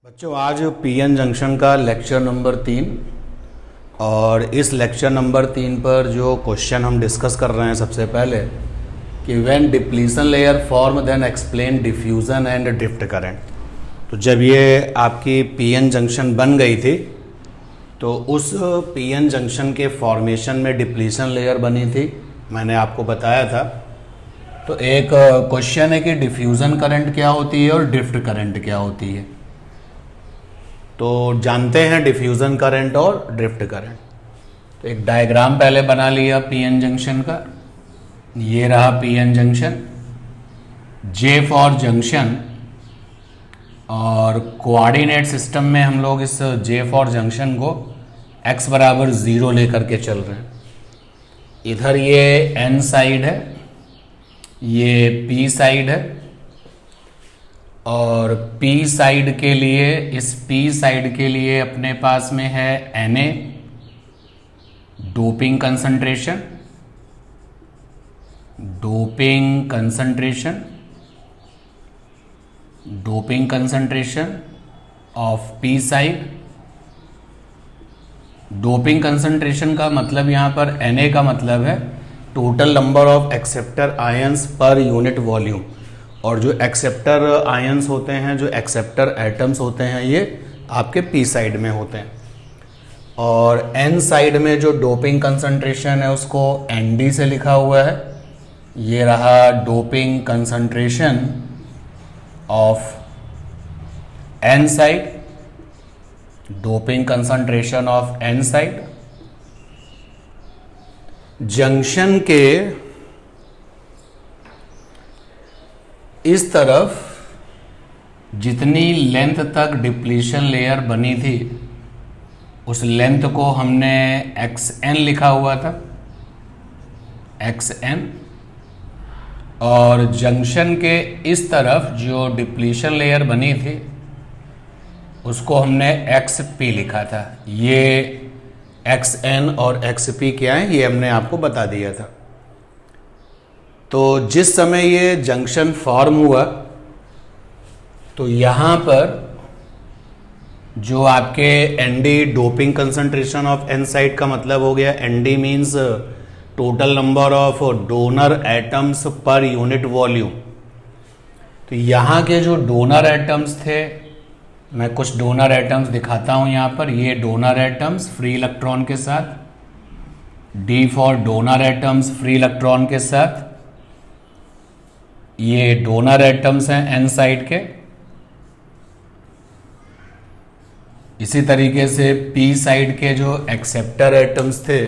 बच्चों आज PN junction का लेक्चर नंबर 3 और इस लेक्चर नंबर 3 पर जो क्वेश्चन हम डिस्कस कर रहे हैं सबसे पहले कि when depletion layer form then explain diffusion and drift current. तो जब ये आपकी पीएन जंक्शन बन गई थी तो उस पीएन जंक्शन के फॉर्मेशन में डिप्लीशन लेयर बनी थी, मैंने आपको बताया था। तो एक क्वेश्चन है कि डिफ्यूज़न करंट क्या होती है और ड्रिफ्ट करंट क्या होती है। तो जानते हैं डिफ्यूज़न करंट और ड्रिफ्ट करंट। तो एक डायग्राम पहले बना लिया पीएन जंक्शन का। ये रहा PN junction, J for junction, और कोऑर्डिनेट सिस्टम में हम लोग इस जे फॉर जंक्शन को x बराबर 0 लेकर के चल रहे हैं। इधर ये n साइड है, ये p साइड है, और P साइड के लिए, इस P साइड के लिए अपने पास में है Na doping concentration, doping concentration of P side. Doping concentration का मतलब यहाँ पर Na का मतलब है total number of acceptor ions पर यूनिट वॉल्यूम, और जो एक्सेप्टर आयंस होते हैं, जो एक्सेप्टर एटम्स होते हैं, ये आपके पी साइड में होते हैं। और एन साइड में जो डोपिंग कंसंट्रेशन है उसको एनडी से लिखा हुआ है। ये रहा doping concentration of N side, doping concentration of N side. Junction के इस तरफ जितनी लेंथ तक डिप्लीशन लेयर बनी थी उस लेंथ को हमने xn लिखा हुआ था, xn। और जंक्शन के इस तरफ जो डिप्लीशन लेयर बनी थी उसको हमने xp लिखा था। ये xn और xp क्या है ये हमने आपको बता दिया था। तो जिस समय ये जंक्शन फॉर्म हुआ तो यहाँ पर जो आपके ND doping concentration of N side का मतलब हो गया, ND means total number of donor atoms per unit volume. तो यहाँ के जो डोनर एटम्स थे, मैं कुछ डोनर एटम्स दिखाता हूँ यहाँ पर। ये डोनर एटम्स फ्री इलेक्ट्रॉन के साथ, D for donor atoms free electron के साथ। ये डोनर एटम्स हैं एन साइड के। इसी तरीके से पी साइड के जो एक्सेप्टर एटम्स थे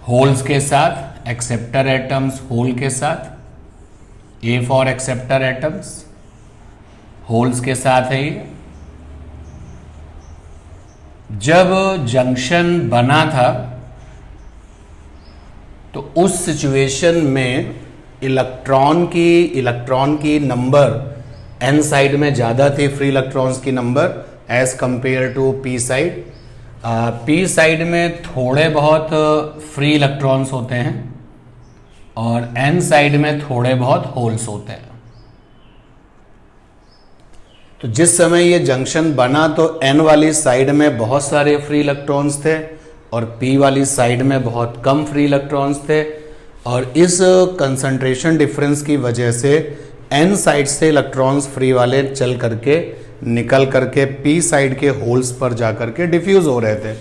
होल्स के साथ, एक्सेप्टर एटम्स होल के साथ। A for acceptor atoms holes के साथ है ये। जब जंक्शन बना था तो उस सिचुएशन में इलेक्ट्रॉन की नंबर एन साइड में ज़्यादा थी, फ्री इलेक्ट्रॉन्स की number as compare to P side. P side में थोड़े बहुत फ्री इलेक्ट्रॉन्स होते हैं और एन साइड में थोड़े बहुत होल्स होते हैं। तो जिस समय ये जंक्शन बना तो एन वाली साइड में बहुत सारे फ्री इलेक्ट्रॉन्स थे और पी वाली साइड में बहुत कम फ्री इलेक्ट्रॉन्स थे, और इस कंसंट्रेशन डिफरेंस की वजह से एन साइड से इलेक्ट्रॉन्स फ्री वाले चल करके निकल करके पी साइड के होल्स पर जा करके डिफ्यूज हो रहे थे।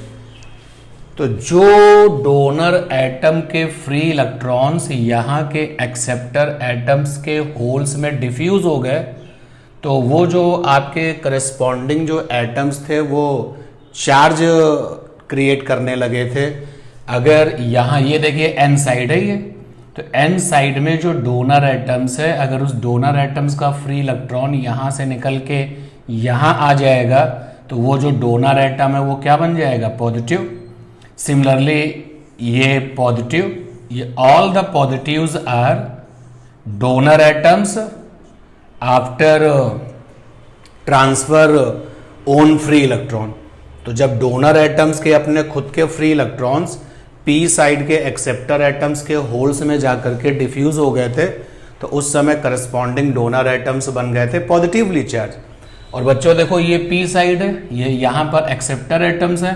तो जो डोनर एटम के फ्री इलेक्ट्रॉन्स यहाँ के एक्सेप्टर एटम्स के होल्स में डिफ्यूज हो गए, तो वो जो आपके करस्पॉन्डिंग जो एटम्स थे वो चार्ज क्रिएट करने लगे थे। अगर यहाँ ये देखिए एन साइड है ये, तो एन साइड में जो डोनर एटम्स है, अगर उस डोनर एटम्स का फ्री इलेक्ट्रॉन यहाँ से निकल के यहाँ आ जाएगा तो वो जो डोनर एटम है वो क्या बन जाएगा, पॉजिटिव। सिमिलरली ये पॉजिटिव, ये all the positives are donor atoms after transfer own free electron. तो जब डोनर एटम्स के अपने खुद के फ्री इलेक्ट्रॉन्स पी साइड के एक्सेप्टर एटम्स के होल्स में जाकर के डिफ्यूज हो गए थे तो उस समय करस्पॉन्डिंग डोनर एटम्स बन गए थे पॉजिटिवली चार्ज, और बच्चों देखो ये पी साइड है, ये यहाँ पर एक्सेप्टर एटम्स है,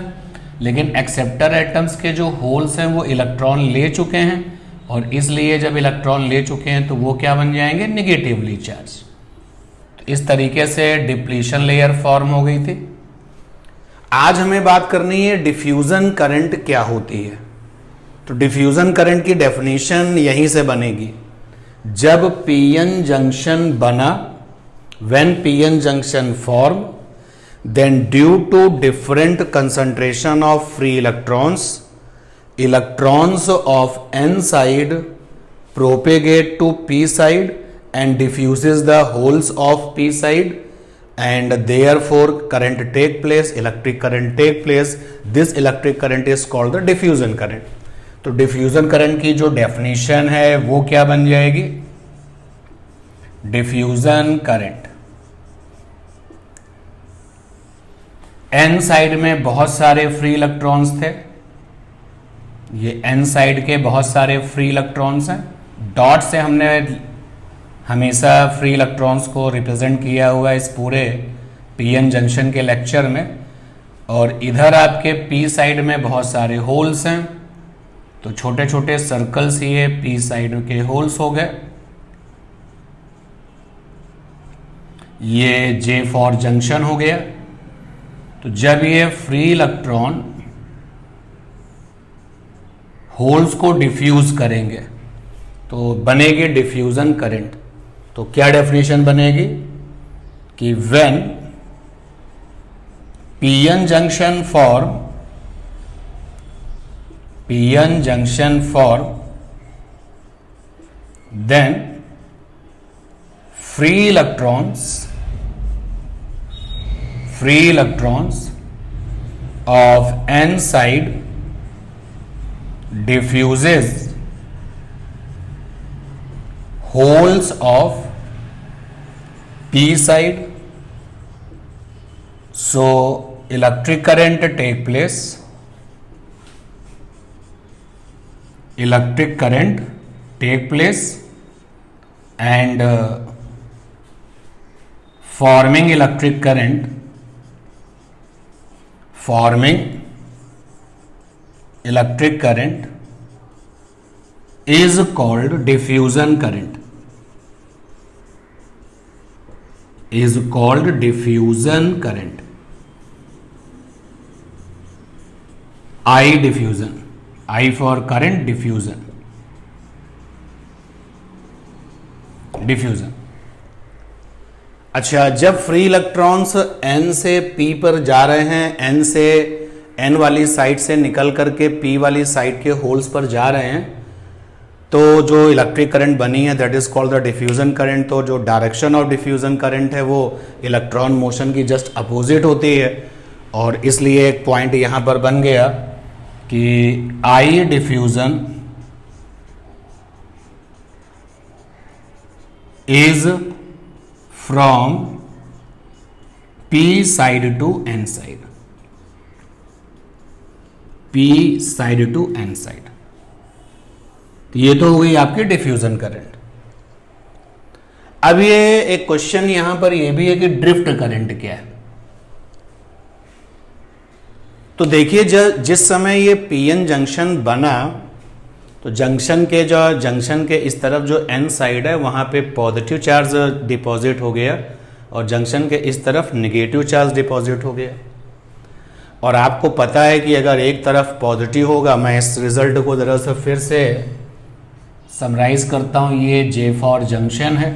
लेकिन एक्सेप्टर एटम्स के जो होल्स हैं वो इलेक्ट्रॉन ले चुके हैं, और इसलिए जब इलेक्ट्रॉन ले चुके हैं तो वो क्या बन जाएंगे, निगेटिवली चार्ज। तो इस तरीके से डिप्लीशन लेयर फॉर्म हो गई थी। आज हमें बात करनी है डिफ्यूजन करंट क्या होती है। तो डिफ्यूजन करंट की डेफिनेशन यहीं से बनेगी। जब पीएन जंक्शन बना, when p-n junction form, then due to different concentration of free electrons, electrons of n side propagate to p side and diffuses the holes of p side, and therefore current take place, electric current take place. This electric current is called the diffusion current. तो diffusion current की जो definition है वो क्या बन जाएगी, diffusion current, N side में बहुत सारे फ्री इलेक्ट्रॉन्स थे, ये एन साइड के बहुत सारे फ्री इलेक्ट्रॉन्स हैं। डॉट से हमने हमेशा फ्री इलेक्ट्रॉन्स को रिप्रेजेंट किया हुआ है इस पूरे पीएन जंक्शन के लेक्चर में। और इधर आपके पी साइड में बहुत सारे होल्स हैं, तो छोटे छोटे सर्कल्स ये पी साइड के होल्स हो गए। ये जे फॉर जंक्शन हो गया। तो जब ये फ्री इलेक्ट्रॉन होल्स को डिफ्यूज करेंगे तो बनेगी डिफ्यूजन करंट। तो क्या डेफिनेशन बनेगी कि when PN junction form then free electrons of n side diffuses holes of p side, so electric current take place, and forming electric current is called diffusion current. I diffusion, I for current, diffusion. अच्छा, जब free electrons n से p पर जा रहे हैं, n से n वाली side से निकल करके p वाली साइड के होल्स पर जा रहे हैं, तो जो इलेक्ट्रिक करंट बनी है that is called the diffusion current. तो जो डायरेक्शन ऑफ डिफ्यूजन करंट है वो इलेक्ट्रॉन मोशन की जस्ट अपोजिट होती है, और इसलिए एक पॉइंट यहां पर बन गया कि I diffusion is from P side to N side, P side to N side. तो ये तो हो गई आपकी डिफ्यूजन करंट। अब ये एक क्वेश्चन यहां पर ये भी है कि ड्रिफ्ट करंट क्या है। तो देखिए, जिस समय ये पीएन जंक्शन बना तो जंक्शन के इस तरफ जो एन साइड है वहां पे पॉजिटिव चार्ज डिपॉजिट हो गया, और जंक्शन के इस तरफ नेगेटिव चार्ज डिपॉजिट हो गया। और आपको पता है कि अगर एक तरफ पॉजिटिव होगा, मैं इस रिजल्ट को जरा सा फिर से समराइज करता हूं, ये जे फॉर जंक्शन है,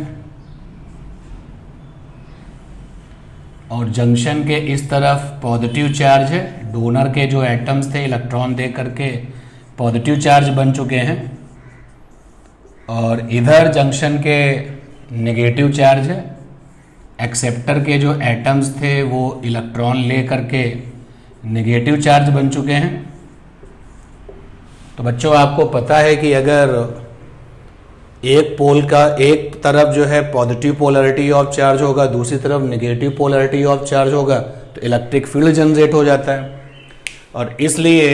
और जंक्शन के इस तरफ पॉजिटिव चार्ज है, डोनर के जो एटम्स थे इलेक्ट्रॉन दे करके पॉजिटिव चार्ज बन चुके हैं, और इधर जंक्शन के नेगेटिव चार्ज है, एक्सेप्टर के जो एटम्स थे वो इलेक्ट्रॉन ले करके नेगेटिव चार्ज बन चुके हैं। तो बच्चों आपको पता है कि अगर एक पोल का एक तरफ जो है पॉजिटिव पोलैरिटी ऑफ चार्ज होगा, दूसरी तरफ नेगेटिव पोलैरिटी ऑफ चार्ज होगा, तो इलेक्ट्रिक फील्ड जनरेट हो जाता है, और इसलिए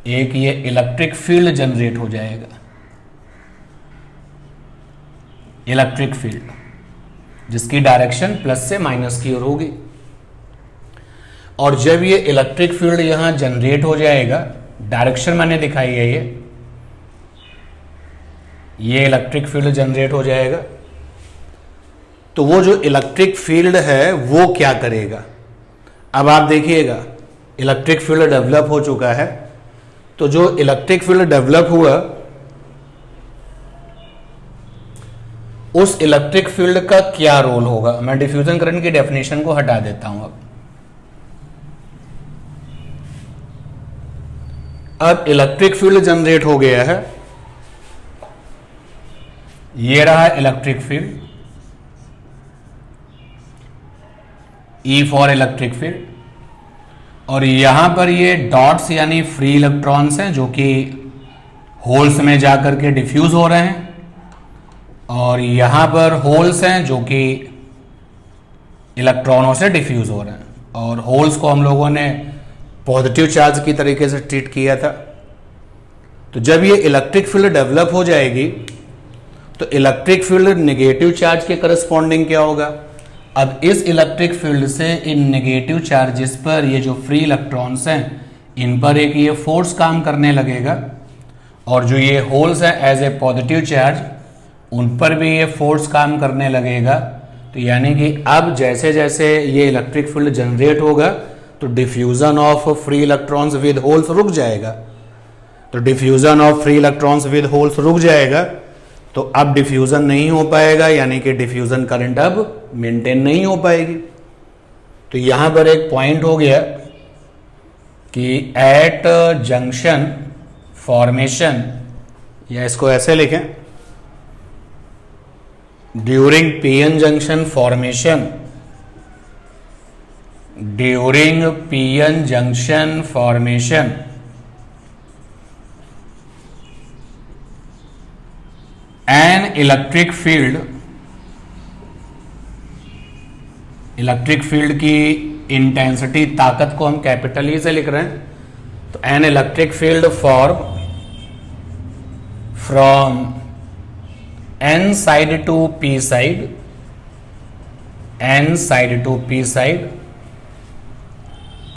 एक ये इलेक्ट्रिक फील्ड जनरेट हो जाएगा, इलेक्ट्रिक फील्ड। जिसकी डायरेक्शन प्लस से माइनस की ओर होगी। और जब ये इलेक्ट्रिक फील्ड यहां जनरेट हो जाएगा, डायरेक्शन मैंने दिखाई है, ये इलेक्ट्रिक फील्ड जनरेट हो जाएगा, तो वो जो इलेक्ट्रिक फील्ड है वो क्या करेगा। अब आप देखिएगा, इलेक्ट्रिक फील्ड डेवलप हो चुका है, तो जो इलेक्ट्रिक फील्ड डेवलप हुआ, उस इलेक्ट्रिक फील्ड का क्या रोल होगा। मैं डिफ्यूजन करंट की डेफिनेशन को हटा देता हूं। अब इलेक्ट्रिक फील्ड जनरेट हो गया है, ये रहा electric field, E for electric field, और यहां पर ये डॉट्स यानी फ्री इलेक्ट्रॉन्स हैं जो कि होल्स में जाकर के डिफ्यूज हो रहे हैं, और यहां पर होल्स हैं जो कि इलेक्ट्रॉनों से डिफ्यूज हो रहे हैं। और होल्स को हम लोगों ने पॉजिटिव चार्ज की तरीके से ट्रीट किया था। तो जब ये इलेक्ट्रिक फील्ड डेवलप हो जाएगी तो इलेक्ट्रिक फील्ड नेगेटिव चार्ज के करस्पॉन्डिंग क्या होगा। अब इस इलेक्ट्रिक फील्ड से इन नेगेटिव चार्जेस पर ये जो फ्री इलेक्ट्रॉन्स हैं इन पर एक ये फोर्स काम करने लगेगा, और जो ये होल्स हैं एज ए पॉजिटिव चार्ज उन पर भी ये फोर्स काम करने लगेगा। तो यानी कि अब जैसे जैसे ये इलेक्ट्रिक फील्ड जनरेट होगा तो diffusion of free electrons with holes रुक जाएगा। तो diffusion of free electrons with holes रुक जाएगा, तो अब डिफ्यूजन नहीं हो पाएगा, यानी कि डिफ्यूजन करंट अब मेंटेन नहीं हो पाएगी। तो यहां पर एक पॉइंट हो गया कि एट जंक्शन फॉर्मेशन, या इसको ऐसे लिखें, during PN junction formation, during PN junction formation N electric field की इंटेंसिटी, ताकत को हम कैपिटल ई से लिख रहे हैं, तो an electric field form from N side to P side, N side to P side,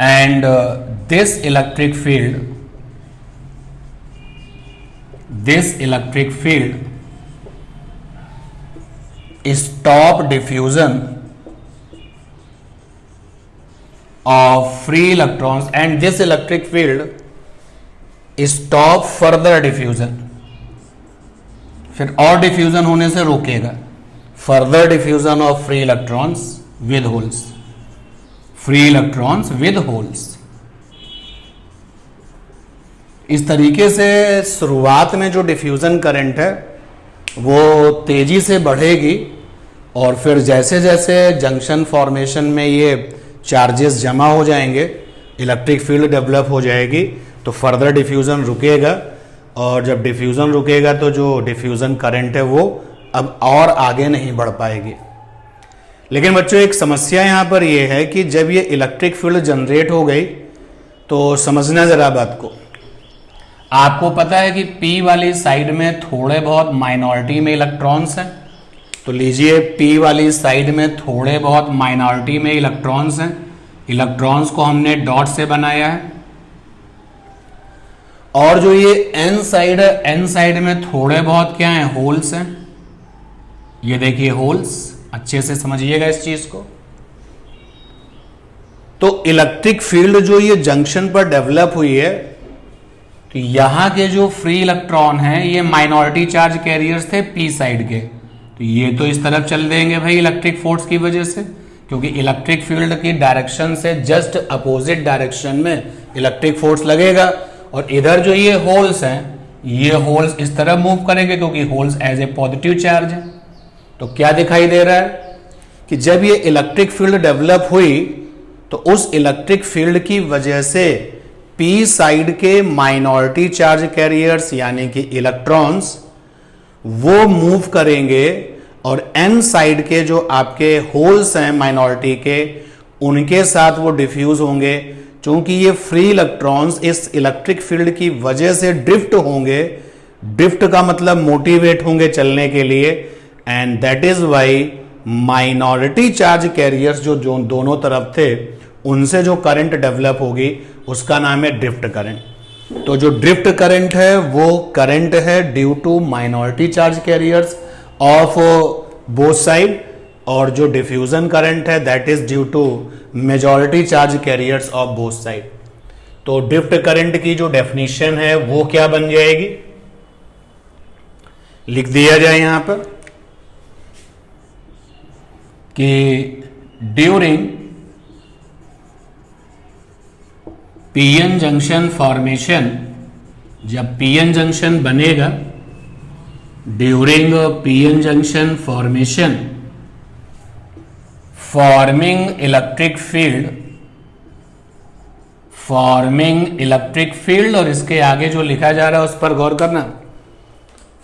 and this electric field stop diffusion of free electrons, and this electric field stop further diffusion, फिर और diffusion होने से रोकेगा, further diffusion of free electrons with holes, free electrons with holes. इस तरीके से शुरुआत में जो डिफ्यूजन करंट है वो तेजी से बढ़ेगी, और फिर जैसे जैसे जंक्शन फॉर्मेशन में ये चार्जेस जमा हो जाएंगे, इलेक्ट्रिक फील्ड डेवलप हो जाएगी, तो फर्दर डिफ्यूजन रुकेगा, और जब डिफ्यूजन रुकेगा तो जो डिफ्यूजन करंट है वो अब और आगे नहीं बढ़ पाएगी। लेकिन बच्चों एक समस्या यहाँ पर यह है कि जब ये इलेक्ट्रिक फील्ड जनरेट हो गई तो समझना जरा बात को। आपको पता है कि P वाली साइड में थोड़े बहुत माइनॉरिटी में इलेक्ट्रॉन्स हैं, तो लीजिए P वाली साइड में थोड़े बहुत माइनॉरिटी में इलेक्ट्रॉन्स हैं, इलेक्ट्रॉन्स को हमने डॉट से बनाया है, और जो ये N साइड है, N साइड में थोड़े बहुत क्या हैं, होल्स हैं। ये देखिए होल्स, अच्छे से समझिएगा इस चीज को। तो इलेक्ट्रिक फील्ड जो ये जंक्शन पर डेवलप हुई है, तो यहां के जो फ्री इलेक्ट्रॉन हैं ये माइनॉरिटी चार्ज कैरियर्स थे P साइड के, तो ये तो इस तरफ चल देंगे भाई इलेक्ट्रिक फोर्स की वजह से, क्योंकि इलेक्ट्रिक फील्ड की डायरेक्शन से जस्ट अपोजिट डायरेक्शन में इलेक्ट्रिक फोर्स लगेगा, और इधर जो ये होल्स हैं ये होल्स इस तरफ मूव करेंगे क्योंकि holes as a positive charge है। तो क्या दिखाई दे रहा है कि जब ये इलेक्ट्रिक फील्ड डेवलप हुई तो उस इलेक्ट्रिक फील्ड की वजह से P साइड के माइनॉरिटी चार्ज कैरियर्स यानी कि इलेक्ट्रॉन्स वो मूव करेंगे, और N साइड के जो आपके होल्स हैं माइनॉरिटी के उनके साथ वो डिफ्यूज होंगे। चूंकि ये फ्री इलेक्ट्रॉन्स इस इलेक्ट्रिक फील्ड की वजह से ड्रिफ्ट होंगे, ड्रिफ्ट का मतलब मोटिवेट होंगे चलने के लिए, and that is why minority charge carriers जो दोनों तरफ थे उनसे जो करंट डेवलप होगी उसका नाम है ड्रिफ्ट करंट। तो जो ड्रिफ्ट करंट है वो करंट है due to minority charge carriers of both side, और जो डिफ्यूजन करंट है that is due to majority charge carriers of both side. तो ड्रिफ्ट करंट की जो डेफिनेशन है वो क्या बन जाएगी, लिख दिया जाए यहां पर कि ड्यूरिंग पीएन जंक्शन फॉर्मेशन, जब पीएन जंक्शन बनेगा, during PN junction formation forming electric field, और इसके आगे जो लिखा जा रहा है उस पर गौर करना,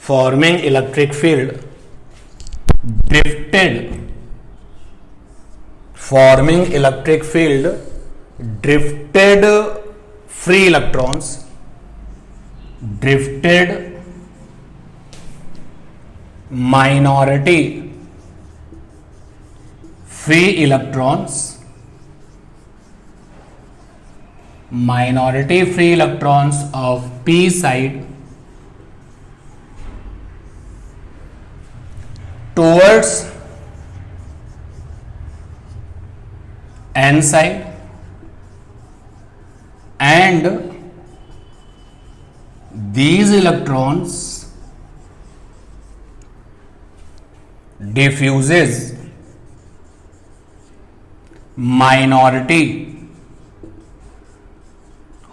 forming electric field drifted free electrons, drifted minority free electrons, minority free electrons of p side towards n side, and these electrons diffuses minority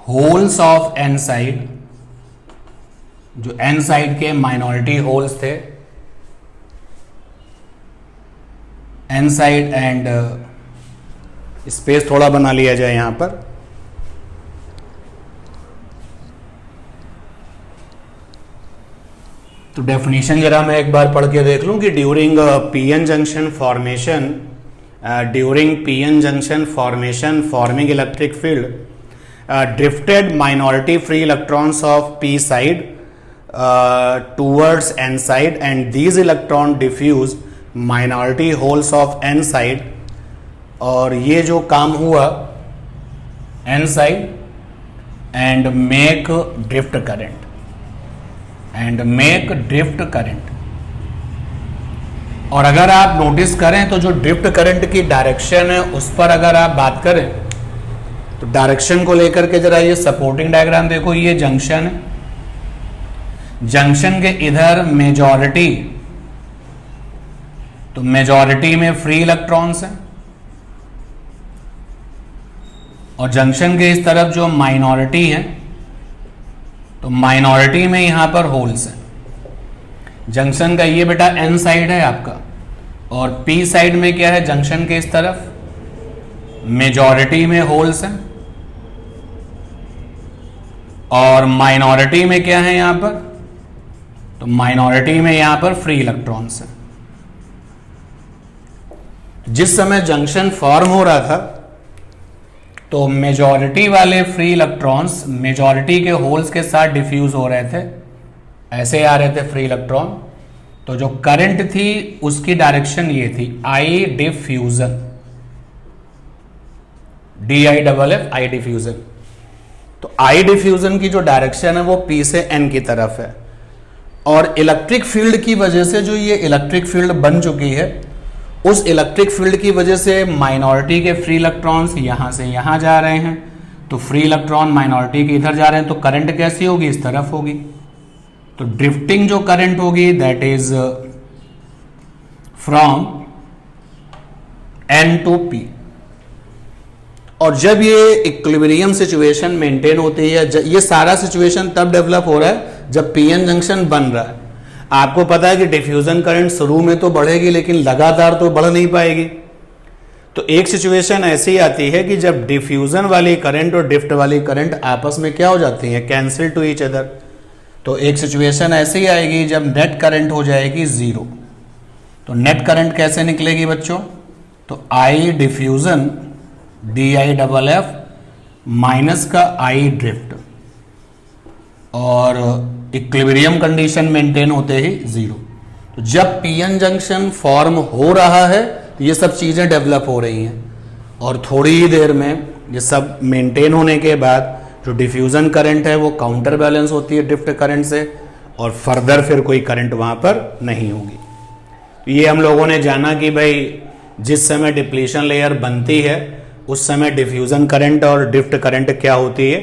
holes of N side, जो एन साइड के माइनॉरिटी होल्स थे, N side, and space थोड़ा बना लिया जाए यहां पर, तो डेफिनेशन जरा मैं एक बार पढ़ के देख लूं कि during PN junction formation forming electric field drifted minority free electrons of p side towards n side, and these electron diffuse minority holes of n side, और ये जो काम हुआ n side and make drift current, और अगर आप notice करें तो जो ड्रिफ्ट करंट की डायरेक्शन है उस पर अगर आप बात करें तो डायरेक्शन को लेकर के जरा ये सपोर्टिंग डायग्राम देखो, ये जंक्शन है, जंक्शन के इधर मेजॉरिटी, तो मेजॉरिटी में फ्री इलेक्ट्रॉन्स हैं, और जंक्शन के इस तरफ जो माइनॉरिटी है तो माइनॉरिटी में यहां पर होल्स हैं। जंक्शन का ये बेटा एन साइड है आपका, और पी साइड में क्या है, जंक्शन के इस तरफ मेजॉरिटी में होल्स हैं, और माइनॉरिटी में क्या है यहां पर, तो माइनॉरिटी में यहां पर फ्री इलेक्ट्रॉन्स हैं। जिस समय जंक्शन फॉर्म हो रहा था तो मेजॉरिटी वाले फ्री इलेक्ट्रॉन्स मेजॉरिटी के होल्स के साथ डिफ्यूज हो रहे थे, ऐसे आ रहे थे फ्री इलेक्ट्रॉन, तो जो करंट थी उसकी डायरेक्शन ये थी आई डिफ्यूजन, DIFF आई डिफ्यूजन। तो आई डिफ्यूजन की जो डायरेक्शन है वो P से N की तरफ है, और इलेक्ट्रिक फील्ड की वजह से जो ये इलेक्ट्रिक फील्ड बन चुकी है, उस इलेक्ट्रिक फील्ड की वजह से माइनॉरिटी के फ्री इलेक्ट्रॉन्स यहां से यहां जा रहे हैं, तो फ्री इलेक्ट्रॉन माइनॉरिटी के इधर जा रहे हैं, तो करंट कैसी होगी, इस तरफ होगी। तो ड्रिफ्टिंग जो करंट होगी that is from N to P। और जब ये इक्विलिब्रियम सिचुएशन मेंटेन होती है, ये सारा सिचुएशन तब डेवलप हो रहा है जब पीएन जंक्शन बन रहा है। आपको पता है कि डिफ्यूजन करंट शुरू में तो बढ़ेगी लेकिन लगातार तो बढ़ नहीं पाएगी। तो एक सिचुएशन ऐसी आती है कि जब डिफ्यूजन वाली करंट और ड्रिफ्ट वाली करंट आपस में क्या हो जाती है, कैंसिल टू ईच अदर। तो एक सिचुएशन ऐसी आएगी जब नेट करंट हो जाएगी जीरो। तो नेट करंट कैसे निकलेगी बच्चों, तो आई डिफ्यूजन DIFF माइनस का आई ड्रिफ्ट, और इक्विलिब्रियम कंडीशन मेंटेन होते ही जीरो। तो जब पीएन जंक्शन फॉर्म हो रहा है तो ये सब चीज़ें डेवलप हो रही हैं, और थोड़ी ही देर में ये सब मेंटेन होने के बाद जो डिफ्यूज़न करंट है वो काउंटर बैलेंस होती है ड्रिफ्ट करंट से, और फर्दर फिर कोई करंट वहाँ पर नहीं होगी। तो ये हम लोगों ने जाना कि भाई जिस समय डिप्लीशन लेयर बनती है उस समय डिफ्यूज़न करंट और ड्रिफ्ट करंट क्या होती है।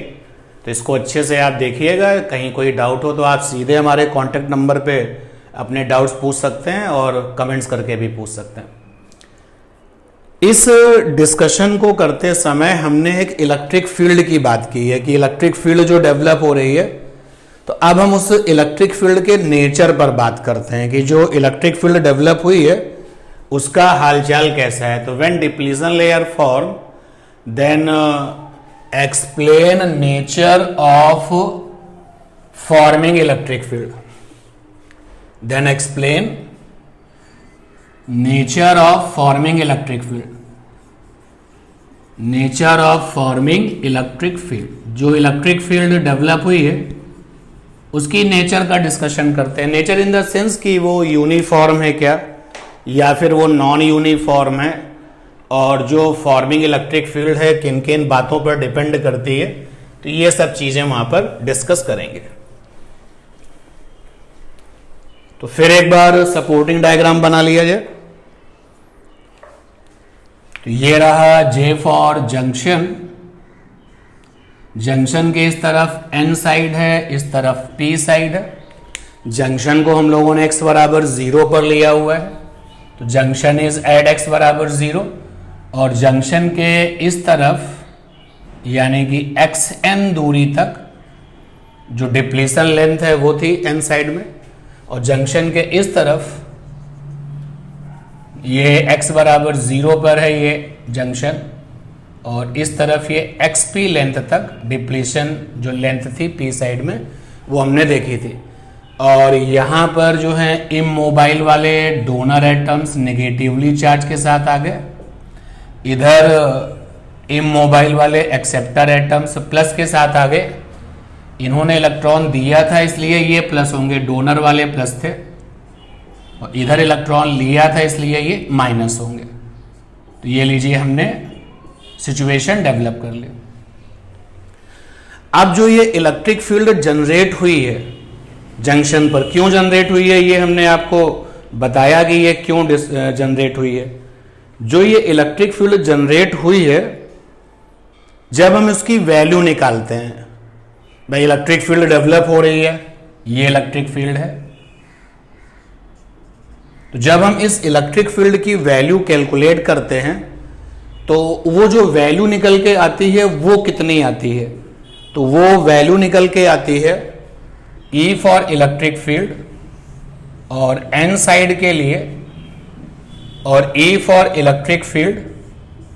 तो इसको अच्छे से आप देखिएगा, कहीं कोई डाउट हो तो आप सीधे हमारे कॉन्टैक्ट नंबर पे अपने डाउट्स पूछ सकते हैं और कमेंट्स करके भी पूछ सकते हैं। इस डिस्कशन को करते समय हमने एक इलेक्ट्रिक फील्ड की बात की है कि इलेक्ट्रिक फील्ड जो डेवलप हो रही है, तो अब हम उस इलेक्ट्रिक फील्ड के नेचर पर बात करते हैं कि जो इलेक्ट्रिक फील्ड डेवलप हुई है उसका हालचाल कैसा है। तो when depletion layer form then explain nature of forming electric field, then explain nature of forming electric field, nature of forming electric field. जो इलेक्ट्रिक फील्ड डेवलप हुई है उसकी नेचर का डिस्कशन करते हैं। नेचर इन द सेंस कि वो uniform है क्या या फिर वो नॉन यूनिफॉर्म है, और जो फॉर्मिंग इलेक्ट्रिक फील्ड है किन किन बातों पर डिपेंड करती है, तो ये सब चीजें वहां पर डिस्कस करेंगे। तो फिर एक बार सपोर्टिंग डायग्राम बना लिया जाए। तो ये रहा J फॉर जंक्शन, जंक्शन के इस तरफ N साइड है, इस तरफ P साइड है। जंक्शन को हम लोगों ने x बराबर 0 पर लिया हुआ है, तो जंक्शन इज एट x बराबर 0, और जंक्शन के इस तरफ यानी कि xn दूरी तक जो डिप्लीशन लेंथ है वो थी N साइड में, और जंक्शन के इस तरफ ये x बराबर 0 पर है ये जंक्शन, और इस तरफ ये xp लेंथ तक डिप्लीशन जो लेंथ थी p साइड में वो हमने देखी थी। और यहाँ पर जो है इमोबाइल वाले डोनर एटम्स नेगेटिवली चार्ज के साथ आ गए, इधर इमोबाइल वाले एक्सेप्टर एटम्स प्लस के साथ आ गए। इन्होंने इलेक्ट्रॉन दिया था इसलिए ये प्लस होंगे, डोनर वाले प्लस थे, और इधर इलेक्ट्रॉन लिया था इसलिए ये माइनस होंगे। तो ये लीजिए हमने सिचुएशन डेवलप कर ली। अब जो ये इलेक्ट्रिक फील्ड जनरेट हुई है जंक्शन पर, क्यों जनरेट हुई है ये हमने आपको बताया कि ये क्यों जनरेट हुई है। जो ये इलेक्ट्रिक फील्ड जनरेट हुई है, जब हम उसकी वैल्यू निकालते हैं, भाई इलेक्ट्रिक फील्ड डेवलप हो रही है, ये इलेक्ट्रिक फील्ड है, तो जब हम इस इलेक्ट्रिक फील्ड की वैल्यू कैलकुलेट करते हैं तो वो जो वैल्यू निकल के आती है वो कितनी आती है। तो वो वैल्यू निकल के आती है E फॉर इलेक्ट्रिक फील्ड और N साइड के लिए, और E for electric field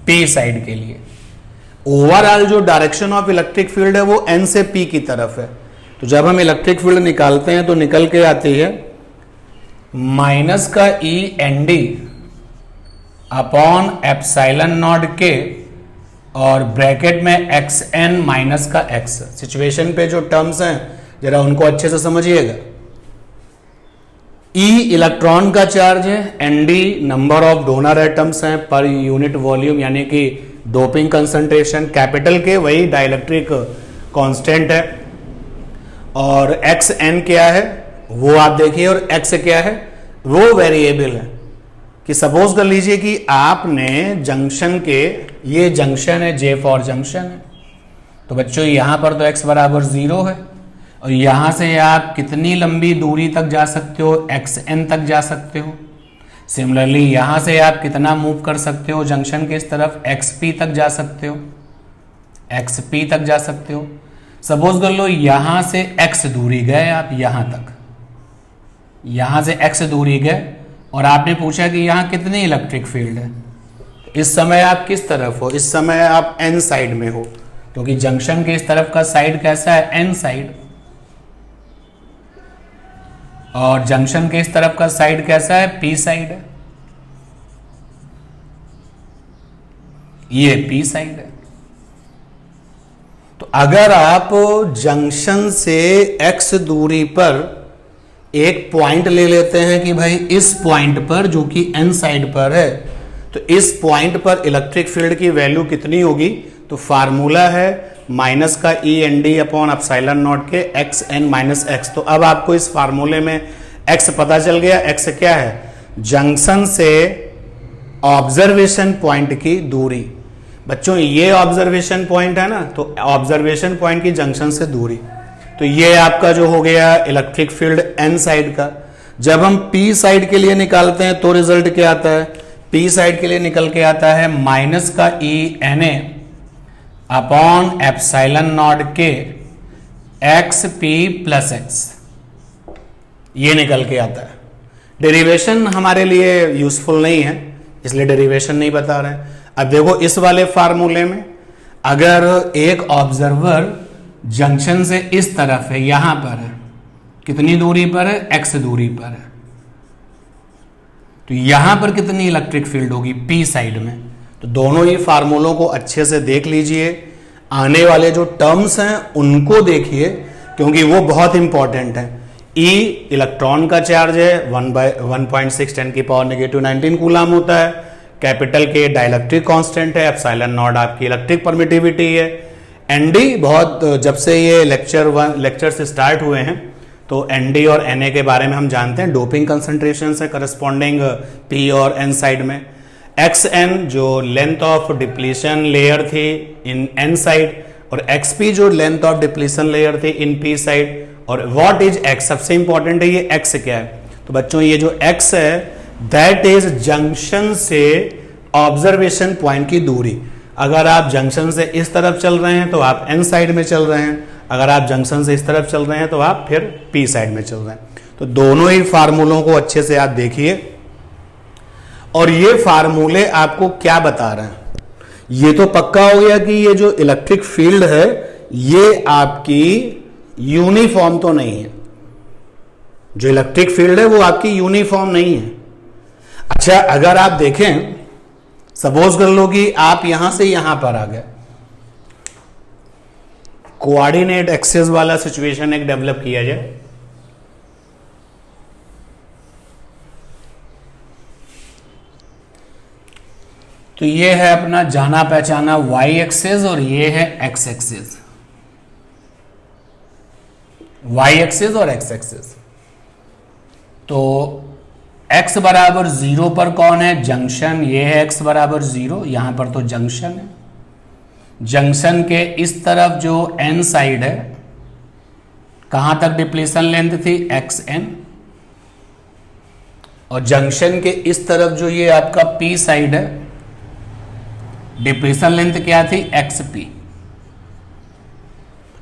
P side के लिए। ओवरऑल जो डायरेक्शन ऑफ इलेक्ट्रिक फील्ड है वो N से P की तरफ है। तो जब हम इलेक्ट्रिक फील्ड निकालते हैं तो निकल के आती है माइनस का E ND upon epsilon not K और ब्रैकेट में XN माइनस का X। सिचुएशन पे जो टर्म्स हैं जरा उनको अच्छे से समझिएगा। E इलेक्ट्रॉन का चार्ज है, ND number of donor atoms हैं पर यूनिट वॉल्यूम यानी कि डोपिंग कंसंट्रेशन, कैपिटल के वही डाइलेक्ट्रिक कांस्टेंट है, और XN क्या है वो आप देखिए, और X क्या है वो वेरिएबल है। कि सपोज कर लीजिए कि आपने जंक्शन के, ये जंक्शन है J फॉर जंक्शन है, तो बच्चों यहां पर तो x बराबर 0 है, और यहां से आप कितनी लंबी दूरी तक जा सकते हो, xn तक जा सकते हो। सिमिलरली यहां से आप कितना मूव कर सकते हो जंक्शन के इस तरफ, xp तक जा सकते हो, xp तक जा सकते हो। सपोज कर लो यहां से x दूरी गए आप यहां तक, यहां से x दूरी गए, और आपने पूछा कि यहां कितनी इलेक्ट्रिक फील्ड है। इस समय आप किस तरफ हो, इस समय आप N साइड में हो, क्योंकि जंक्शन के इस तरफ का साइड कैसा है, N साइड, और जंक्शन के इस तरफ का साइड कैसा है, P साइड है, ये P साइड है। तो अगर आप जंक्शन से X दूरी पर एक पॉइंट ले लेते हैं कि भाई इस पॉइंट पर जो कि n साइड पर है, तो इस पॉइंट पर इलेक्ट्रिक फील्ड की वैल्यू कितनी होगी, तो फार्मूला है माइनस का E N D upon epsilon naught के एक्स एन माइनस एक्स। तो अब आपको इस फार्मूले में x पता चल गया। x क्या है, जंक्शन से ऑब्जर्वेशन पॉइंट की दूरी। बच्चों ये ऑब्जर्वेशन पॉइंट है ना, तो ऑब्जर्वेशन पॉइंट की जंक्शन से दूरी, तो ये आपका जो हो गया इलेक्ट्रिक फील्ड n साइड का। जब हम p साइड के लिए निकालते हैं तो रिजल्ट क्या आता है, p साइड के लिए निकल के आता है माइनस का E N A upon epsilon naught के एक्स पी प्लस एक्स, ये निकल के आता है। डेरिवेशन हमारे लिए यूजफुल नहीं है, इसलिए डेरिवेशन नहीं बता रहे हैं। अब देखो इस वाले फार्मूले में अगर एक ऑब्जर्वर जंक्शन से इस तरफ है, यहां पर है, कितनी दूरी पर है, x दूरी पर है, तो यहां पर कितनी इलेक्ट्रिक फील्ड होगी p साइड में। तो दोनों ही फार्मूलों को अच्छे से देख लीजिए, आने वाले जो टर्म्स हैं उनको देखिए क्योंकि वो बहुत इंपॉर्टेंट है। E इलेक्ट्रॉन का चार्ज है 1/1.6 10 की पावर नेगेटिव 19 कूलम होता है। कैपिटल के डाइलेक्ट्रिक कांस्टेंट है। एप्सिलॉन नॉट आपकी इलेक्ट्रिक परमिटिविटी है। ND बहुत जब से ये लेक्चर से स्टार्ट हुए हैं तो ND और Na के बारे में हम जानते हैं, डोपिंग कंसंट्रेशन है करस्पॉन्डिंग P और N साइड में। XN जो लेंथ ऑफ डिप्लीशन लेयर थी इन N साइड, और XP जो लेंथ ऑफ डिप्लीशन लेयर थी इन P साइड। और व्हाट इज X, सबसे इंपॉर्टेंट है ये X क्या है। तो बच्चों ये जो X है दैट इज जंक्शन से ऑब्जर्वेशन पॉइंट की दूरी। अगर आप जंक्शन से इस तरफ चल रहे हैं तो आप N साइड में चल रहे हैं, अगर आप जंक्शन से इस तरफ चल रहे हैं तो आप फिर P साइड में चल रहे हैं। तो दोनों ही फार्मूलों को अच्छे से आप देखिए। और ये फार्मूले आपको क्या बता रहे हैं, ये तो पक्का हो गया कि ये जो इलेक्ट्रिक फील्ड है ये आपकी यूनिफॉर्म तो नहीं है। जो इलेक्ट्रिक फील्ड है वो आपकी यूनिफॉर्म नहीं है। अच्छा अगर आप देखें, सपोज कर लो कि आप यहां से यहां पर आ गए, कोऑर्डिनेट एक्सिस वाला सिचुएशन एक डेवलप किया जाए। तो ये है अपना जाना पहचाना y एक्सिस और ये है x एक्सिस, y एक्सिस और x एक्सिस। तो x बराबर 0 पर कौन है, जंक्शन, ये है x बराबर 0, यहां पर तो जंक्शन है। जंक्शन के इस तरफ जो n साइड है, कहां तक डिप्लीशन लेंथ थी, xn, और जंक्शन के इस तरफ जो ये आपका p साइड है, डिप्लीशन लेंथ क्या थी, xp।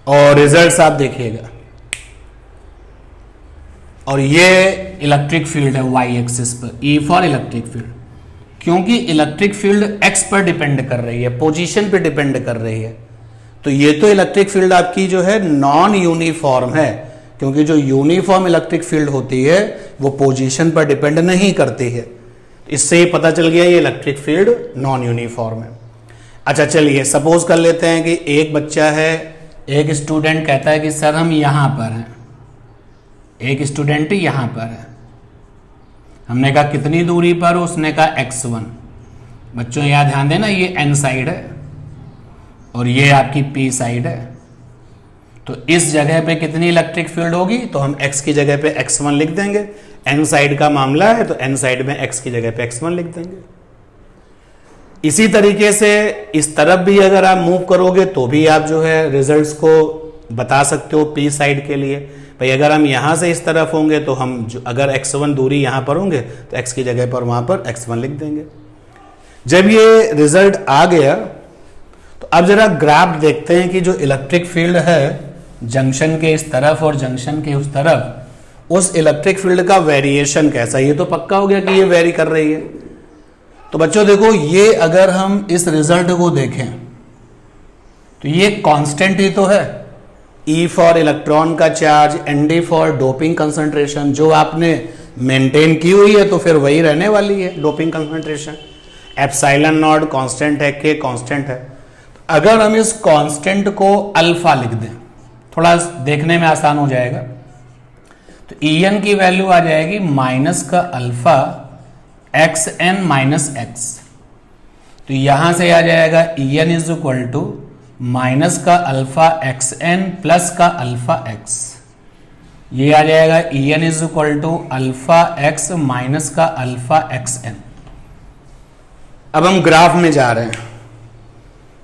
और रिजल्ट्स आप देखिएगा। और ये इलेक्ट्रिक फील्ड है y एक्सिस पर, E फॉर इलेक्ट्रिक फील्ड, क्योंकि इलेक्ट्रिक फील्ड x पर डिपेंड कर रही है, पोजीशन पे डिपेंड कर रही है। तो ये तो इलेक्ट्रिक फील्ड आपकी जो है नॉन यूनिफॉर्म है, क्योंकि जो यूनिफॉर्म इलेक्ट्रिक फील्ड होती है वो पोजीशन पर डिपेंड नहीं करती है। इससे ही पता चल गया ये इलेक्ट्रिक फील्ड नॉन यूनिफॉर्म है। अच्छा चलिए सपोज कर लेते हैं कि एक बच्चा है, एक स्टूडेंट कहता है कि सर हम यहां पर हैं, एक स्टूडेंट यहां पर है। हमने कहा कितनी दूरी पर, उसने कहा x1। बच्चों यहाँ ध्यान देना, ये n साइड है और ये आपकी p साइड है। तो इस जगह पे कितनी इलेक्ट्रिक फील्ड होगी, तो हम x की जगह पे x1 लिख देंगे। n साइड का मामला है तो n साइड में x की जगह पे x1 लिख देंगे। इसी तरीके से इस तरफ भी अगर आप मूव करोगे तो भी आप जो है रिजल्ट्स को बता सकते हो p साइड के लिए। भाई अगर हम यहां से इस तरफ होंगे तो हम अगर x1 दूरी यहां पर होंगे तो x की जगह पर वहां पर x1 लिख देंगे। जब ये रिजल्ट आ गया तो अब जरा ग्राफ देखते हैं कि जो इलेक्ट्रिक फील्ड है जंक्शन के इस तरफ और जंक्शन के उस तरफ, उस इलेक्ट्रिक फील्ड का वेरिएशन कैसा। ये तो पक्का हो गया कि ये वेरी कर रही है। तो बच्चों देखो, ये अगर हम इस रिजल्ट को देखें तो ये कांस्टेंट ही तो है, E फॉर इलेक्ट्रॉन का charge, ND for doping concentration, जो आपने मेंटेन की हुई है तो फिर वही रहने वाली है doping concentration. Epsilon not constant है, K कांस्टेंट है। अगर हम इस कांस्टेंट को अल्फा लिख दें, थोड़ा देखने में आसान हो जाएगा। तो En की वैल्यू आ जाएगी माइनस का alpha X N minus X. तो यहां से आ जाएगा En is equal to minus का अल्फा एक्स एन प्लस का अल्फा एक्स। ये आ जाएगा En is equal to alpha X minus का अल्फा एक्स एन। अब हम ग्राफ में जा रहे हैं,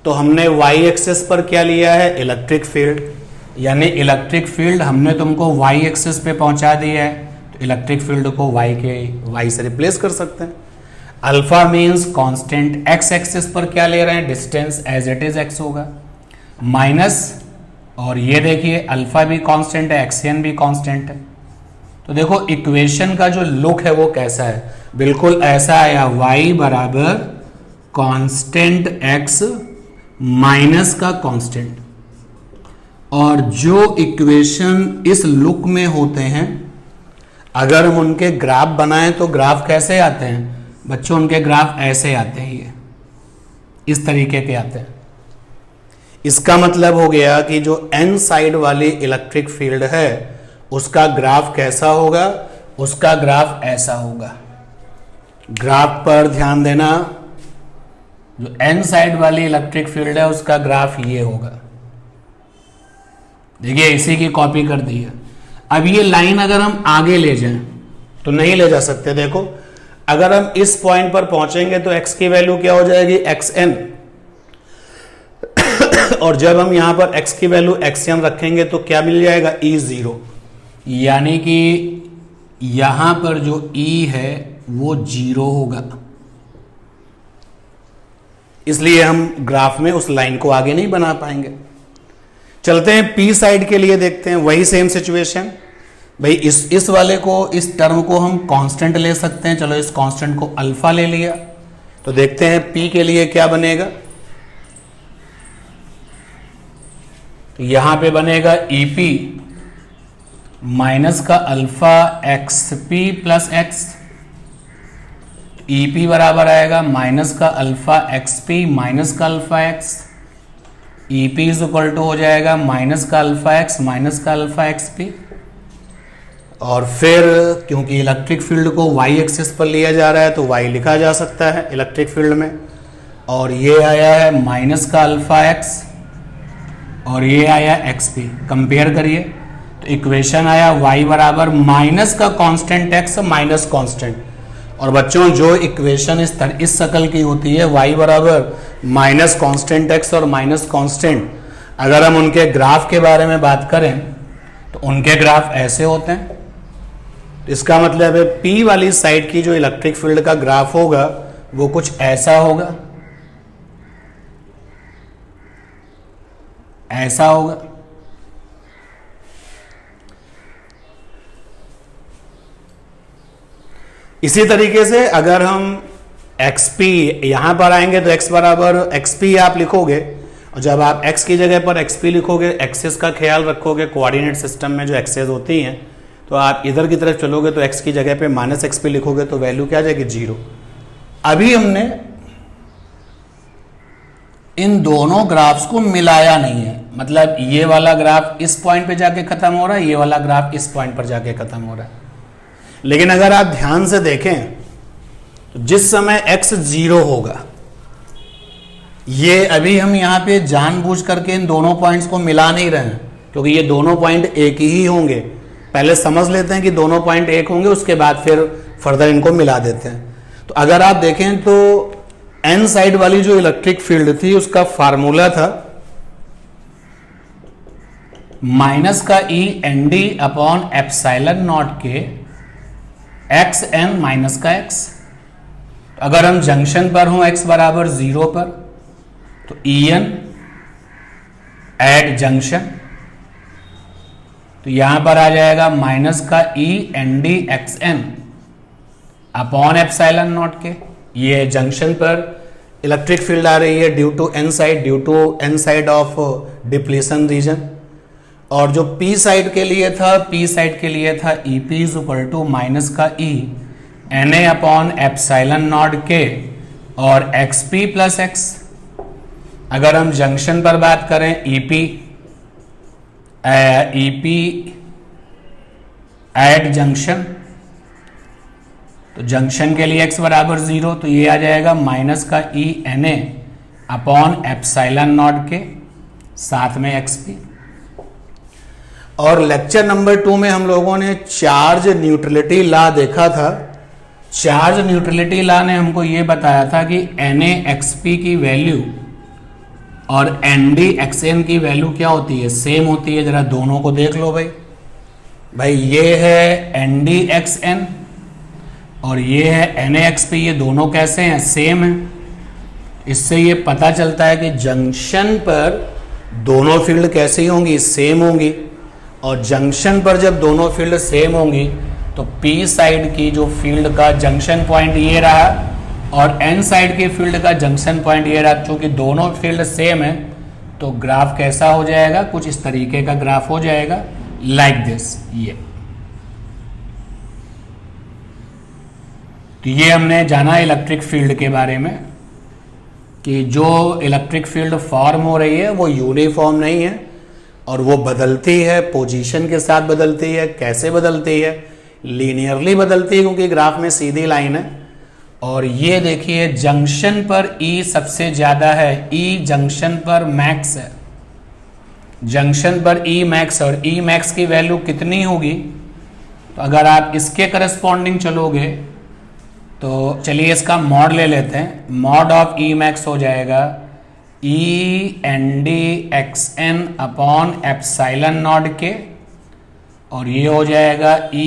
तो हमने वाई एक्सेस पर क्या लिया है, इलेक्ट्रिक फील्ड, यानी इलेक्ट्रिक फील्ड हमने तुमको वाई एक्सेस पे पहुंचा दिया है, तो इलेक्ट्रिक फील्ड को वाई से रिप्लेस कर सकते हैं। Alpha means constant, X axis पर क्या ले रहे हैं, distance as it is X होगा, माइनस, और ये देखिए अल्फा भी कांस्टेंट है, एक्सएन भी कांस्टेंट है। तो देखो इक्वेशन का जो लुक है वो कैसा है, बिल्कुल ऐसा आया, y बराबर कांस्टेंट x माइनस का कांस्टेंट। और जो इक्वेशन इस लुक में होते हैं, अगर हम उनके ग्राफ बनाएं तो ग्राफ कैसे आते हैं बच्चों, उनके ग्राफ ऐसे आते हैं, ये इस तरीके के आते हैं। इसका मतलब हो गया कि जो n साइड वाली इलेक्ट्रिक फील्ड है उसका ग्राफ कैसा होगा, उसका ग्राफ ऐसा होगा। ग्राफ पर ध्यान देना, जो n साइड वाली इलेक्ट्रिक फील्ड है उसका ग्राफ ये होगा। देखिए इसी की कॉपी कर दी है। अब ये लाइन अगर हम आगे ले जाएं तो नहीं ले जा सकते। देखो अगर हम इस पॉइंट पर पहुंचेंगे तो x की वैल्यू क्या हो जाएगी, xn, और जब हम यहां पर x की वैल्यू xn रखेंगे तो क्या मिल जाएगा, E0, यानी कि यहां पर जो E है वो 0 होगा। इसलिए हम ग्राफ में उस लाइन को आगे नहीं बना पाएंगे। चलते हैं P साइड के लिए, देखते हैं वही सेम सिचुएशन। भाई इस वाले को, इस टर्म को हम कांस्टेंट ले सकते हैं, चलो इस कांस्टेंट को अल्फा ले लिया, तो देखते हैं P के लिए क्या बनेगा। तो यहां पे बनेगा EP माइनस का alpha X P plus X. EP बराबर आएगा माइनस का अल्फा एक्स पी माइनस का alpha X. EP is equal to हो जाएगा माइनस का अल्फा एक्स माइनस का अल्फा एक्स पी। और फिर क्योंकि इलेक्ट्रिक फील्ड को y एक्सिस पर लिया जा रहा है तो y लिखा जा सकता है इलेक्ट्रिक फील्ड में, और ये आया है माइनस का अल्फा एक्स और ये आया एक्स पी। कंपेयर करिए तो इक्वेशन आया y बराबर माइनस का कांस्टेंट x माइनस कांस्टेंट। और बच्चों जो इक्वेशन इस शक्ल की होती है y बराबर माइनस कांस्टेंट x और माइनस कांस्टेंट, अगर हम उनके ग्राफ के बारे में बात करें तो उनके ग्राफ ऐसे होते हैं। इसका मतलब है P वाली साइड की जो इलेक्ट्रिक फील्ड का ग्राफ होगा वो कुछ ऐसा होगा, ऐसा होगा। इसी तरीके से अगर हम xp यहां पर आएंगे तो x बराबर xp आप लिखोगे, और जब आप x की जगह पर xp लिखोगे, एक्सेस का ख्याल रखोगे, कोऑर्डिनेट सिस्टम में जो एक्सेस होती हैं, तो आप इधर की तरफ चलोगे तो x की जगह पे माइनस एक्सp लिखोगे तो वैल्यू क्या आ जाएगी, 0। अभी हमने इन दोनों ग्राफ्स को मिलाया नहीं है, मतलब ये वाला ग्राफ इस पॉइंट पे जाके खत्म हो रहा है, ये वाला ग्राफ इस पॉइंट पर जाके खत्म हो रहा है। लेकिन अगर आप ध्यान से देखें तो जिस समय x 0 होगा, ये अभी हम यहां पे जानबूझ करके इन दोनों पॉइंट्स को मिला नहीं रहे हैं क्योंकि ये दोनों पॉइंट एक ही होंगे। पहले समझ लेते हैं कि दोनों पॉइंट एक होंगे, उसके बाद फिर फर्दर इनको मिला देते हैं। तो अगर आप देखें तो n साइड वाली जो इलेक्ट्रिक फील्ड थी उसका फार्मूला था माइनस का E N D upon epsilon naught के एक्स एन माइनस का x। अगर हम जंक्शन पर हों x बराबर 0 पर तो En एट जंक्शन, तो यहां पर आ जाएगा माइनस का E N D X N upon epsilon naught के। ये जंक्शन पर इलेक्ट्रिक फील्ड आ रही है due to N side of depletion region. और जो P साइड के लिए था, P साइड के लिए था EP is equal to minus का E N A upon epsilon naught के और XP प्लस x। अगर हम जंक्शन पर बात करें EP एट जंक्शन, तो जंक्शन के लिए x बराबर 0, तो ये आ जाएगा माइनस का E N A upon epsilon naught के साथ में xp। और लेक्चर नंबर 2 में हम लोगों ने चार्ज न्यूट्रलिटी लॉ देखा था। चार्ज न्यूट्रलिटी लॉ ने हमको ये बताया था कि NaXP की वैल्यू और NdXN की वैल्यू क्या होती है, सेम होती है। जरा दोनों को देख लो भाई ये है NdXN और ये है NaXP, ये दोनों कैसे हैं, सेम है। इससे ये पता चलता है कि जंक्शन पर दोनों फील्ड कैसी होंगी, सेम होंगी। और जंक्शन पर जब दोनों फील्ड सेम होंगी तो P साइड की जो फील्ड का जंक्शन पॉइंट ये रहा और N साइड की फील्ड का जंक्शन पॉइंट ये रहा। चूंकि दोनों फील्ड सेम है तो ग्राफ कैसा हो जाएगा, कुछ इस तरीके का ग्राफ हो जाएगा, लाइक दिस। ये हमने जाना इलेक्ट्रिक फील्ड के बारे में कि जो इलेक्ट्रिक फील्ड फॉर्म हो रही है वो यूनिफॉर्म नहीं है और वो बदलती है, पोजीशन के साथ बदलती है। कैसे बदलती है, लीनियरली बदलती है क्योंकि ग्राफ में सीधी लाइन है। और ये देखिए जंक्शन पर E सबसे ज्यादा है, E जंक्शन पर मैक्स है, जंक्शन पर E मैक्स, और E मैक्स की वैल्यू कितनी होगी, तो अगर आप इसके करस्पॉन्डिंग चलोगे तो चलिए इसका मॉड ले लेते हैं। मॉड ऑफ E मैक्स हो जाएगा E NdXN upon epsilon naught के, और ये हो जाएगा E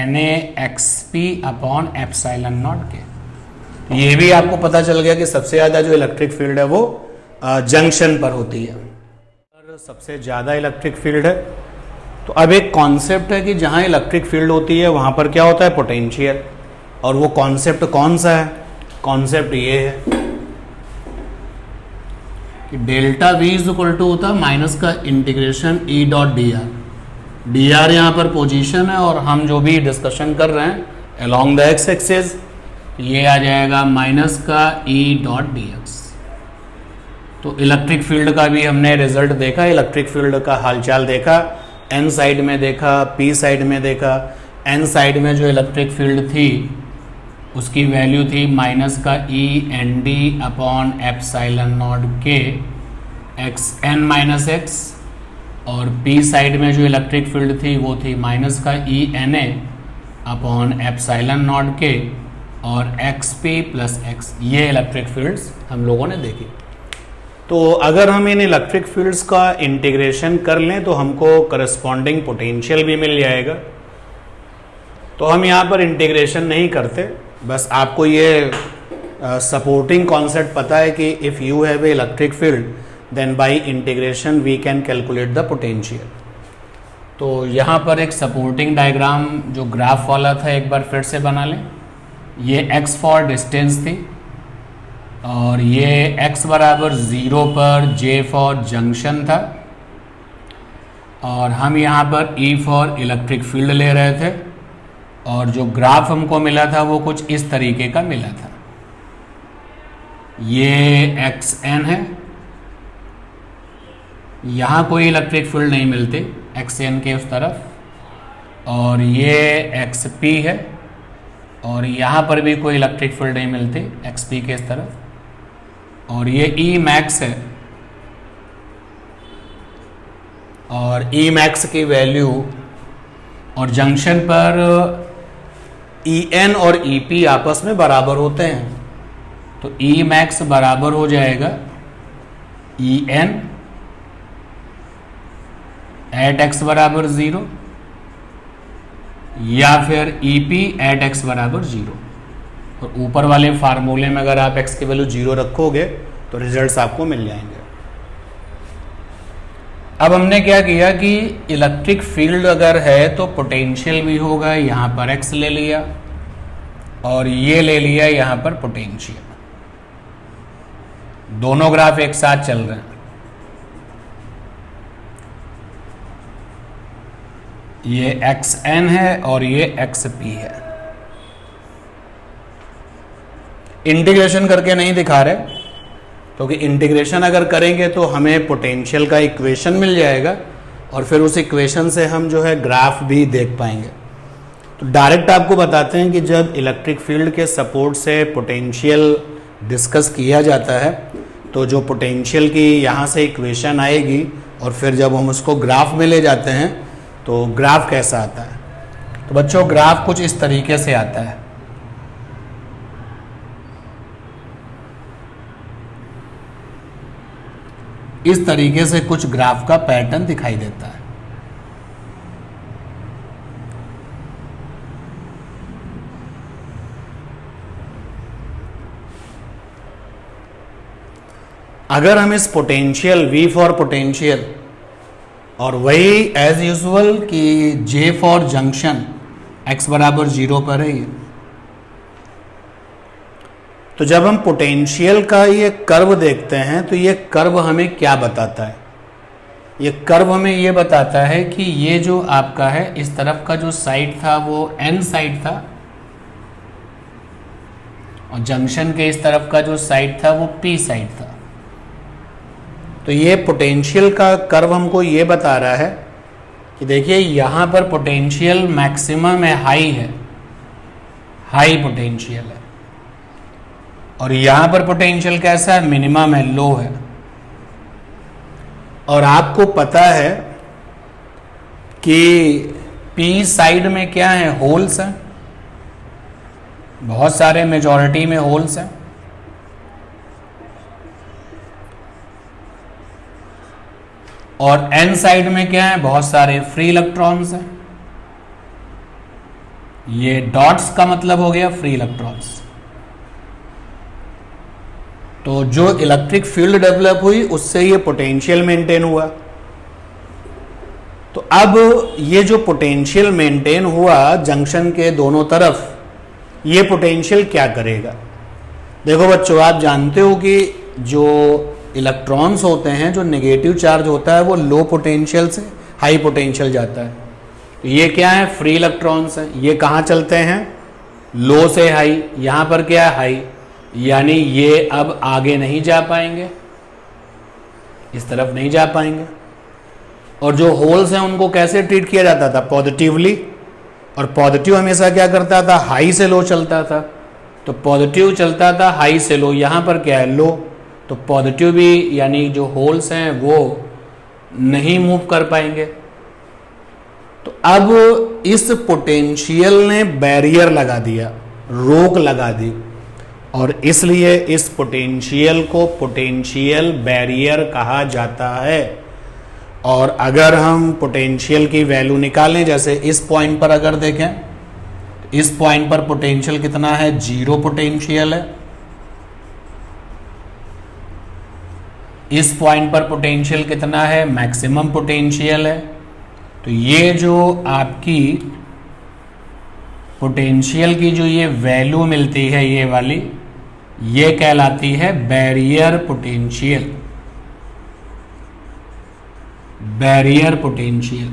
NaXP upon epsilon naught के। ये भी आपको पता चल गया कि सबसे ज्यादा जो इलेक्ट्रिक फील्ड है वो जंक्शन पर होती है, सबसे ज्यादा इलेक्ट्रिक फील्ड है। तो अब एक कॉन्सेप्ट है कि जहां इलेक्ट्रिक फील्ड होती है वहां पर क्या होता है, पोटेंशियल। और वो कॉन्सेप्ट कौन सा है, कॉन्सेप्ट ये है कि delta V is equal to होता है माइनस का integration E dot D R. D R यहाँ पर पोजीशन है और हम जो भी डिस्कशन कर रहे हैं अलोंग द एक्स एक्सिस, ये आ जाएगा माइनस का E डॉट डी एक्स। तो इलेक्ट्रिक फील्ड का भी हमने रिजल्ट देखा, इलेक्ट्रिक फील्ड का हालचाल देखा, N साइड में देखा, P साइड में देखा। N साइड में जो इलेक्ट्रिक फील्ड थी उसकी वैल्यू थी माइनस का E ND upon epsilon naught के XN माइनस एक्स, और P साइड में जो इलेक्ट्रिक फील्ड थी वो थी माइनस का E NA upon epsilon naught के और XP प्लस X। ये इलेक्ट्रिक फील्ड्स हम लोगों ने देखी। तो अगर हम इन इलेक्ट्रिक फील्ड्स का इंटीग्रेशन कर लें तो हमको करस्पॉन्डिंग पोटेंशियल भी मिल जाएगा। तो हम यहाँ पर इंटीग्रेशन नहीं करते, बस आपको ये सपोर्टिंग कॉन्सेप्ट पता है कि if you have a electric field then by integration we can calculate the potential. तो यहाँ पर एक सपोर्टिंग डायग्राम जो ग्राफ वाला था एक बार फिर से बना लें। ये x फॉर डिस्टेंस थी और ये x बराबर 0 पर J फॉर जंक्शन था, और हम यहाँ पर E फॉर इलेक्ट्रिक फील्ड ले रहे थे, और जो ग्राफ हमको मिला था वो कुछ इस तरीके का मिला था। ये XN है, यहाँ कोई इलेक्ट्रिक फील्ड नहीं मिलती XN के उस तरफ, और ये XP है और यहाँ पर भी कोई इलेक्ट्रिक फील्ड नहीं मिलती XP के इस तरफ, और ये E मैक्स है, और E मैक्स की वैल्यू और जंक्शन पर EN और EP आपस में बराबर होते हैं। तो E मैक्स बराबर हो जाएगा EN एट x बराबर 0 या फिर EP एट x बराबर 0। और ऊपर वाले फार्मूले में अगर आप x की वैल्यू 0 रखोगे तो रिजल्ट्स आपको मिल जाएंगे। अब हमने क्या किया कि इलेक्ट्रिक फील्ड अगर है तो पोटेंशियल भी होगा, यहाँ पर x ले लिया और ये ले लिया यहाँ पर पोटेंशियल। दोनों ग्राफ एक साथ चल रहे हैं। ये XN है और ये XP है। इंटीग्रेशन करके नहीं दिखा रहे, क्योंकि इंटीग्रेशन अगर करेंगे तो हमें पोटेंशियल का इक्वेशन मिल जाएगा और फिर उस इक्वेशन से हम जो है ग्राफ भी देख पाएंगे। तो डायरेक्ट आपको बताते हैं कि जब इलेक्ट्रिक फील्ड के सपोर्ट से पोटेंशियल डिस्कस किया जाता है तो जो पोटेंशियल की यहाँ से इक्वेशन आएगी और फिर जब हम उसको ग्राफ में ले जाते हैं तो ग्राफ कैसा आता है। तो बच्चों ग्राफ कुछ इस तरीके से आता है। इस तरीके से कुछ ग्राफ का पैटर्न दिखाई देता है। अगर हम इस पोटेंशियल V फॉर पोटेंशियल और वही एज यूजुअल कि J फॉर जंक्शन x बराबर 0 पर है, तो जब हम पोटेंशियल का ये कर्व देखते हैं तो ये कर्व हमें क्या बताता है। ये कर्व हमें ये बताता है कि ये जो आपका है इस तरफ का जो साइड था वो N साइड था और जंक्शन के इस तरफ का जो साइड था वो P साइड था। तो ये पोटेंशियल का कर्व हमको ये बता रहा है कि देखिए यहाँ पर पोटेंशियल मैक्सिमम है, हाई पोटेंशियल है, और यहाँ पर पोटेंशियल कैसा है, मिनिमम है, लो है। और आपको पता है कि P साइड में क्या है, होल्स हैं, बहुत सारे, मेजॉरिटी में होल्स हैं। और N साइड में क्या है, बहुत सारे फ्री इलेक्ट्रॉन्स हैं। ये डॉट्स का मतलब हो गया फ्री इलेक्ट्रॉन्स। तो जो इलेक्ट्रिक फील्ड डेवलप हुई उससे ये पोटेंशियल मेंटेन हुआ। तो अब ये जो पोटेंशियल मेंटेन हुआ जंक्शन के दोनों तरफ, ये पोटेंशियल क्या करेगा। देखो बच्चों, आप जानते हो कि जो इलेक्ट्रॉन्स होते हैं, जो नेगेटिव चार्ज होता है वो लो पोटेंशियल से हाई पोटेंशियल जाता है। तो ये क्या है, फ्री इलेक्ट्रॉन्स हैं। ये कहाँ चलते हैं, लो से हाई। यहाँ पर क्या है, हाई, यानी ये अब आगे नहीं जा पाएंगे, इस तरफ नहीं जा पाएंगे। और जो होल्स हैं उनको कैसे ट्रीट किया जाता था, पॉजिटिवली। और पॉजिटिव हमेशा क्या करता था, हाई से लो चलता था। तो पॉजिटिव चलता था हाई से लो, यहाँ पर क्या है, लो। तो पॉजिटिव भी यानी जो होल्स हैं वो नहीं मूव कर पाएंगे। तो अब इस पोटेंशियल ने बैरियर लगा दिया, रोक लगा दी, और इसलिए इस पोटेंशियल को पोटेंशियल बैरियर कहा जाता है। और अगर हम पोटेंशियल की वैल्यू निकालें, जैसे इस पॉइंट पर अगर देखें, इस पॉइंट पर पोटेंशियल कितना है, 0 पोटेंशियल है। इस पॉइंट पर पोटेंशियल कितना है, मैक्सिमम पोटेंशियल है। तो ये जो आपकी पोटेंशियल की जो ये वैल्यू मिलती है, ये वाली, ये कहलाती है barrier potential. Barrier potential,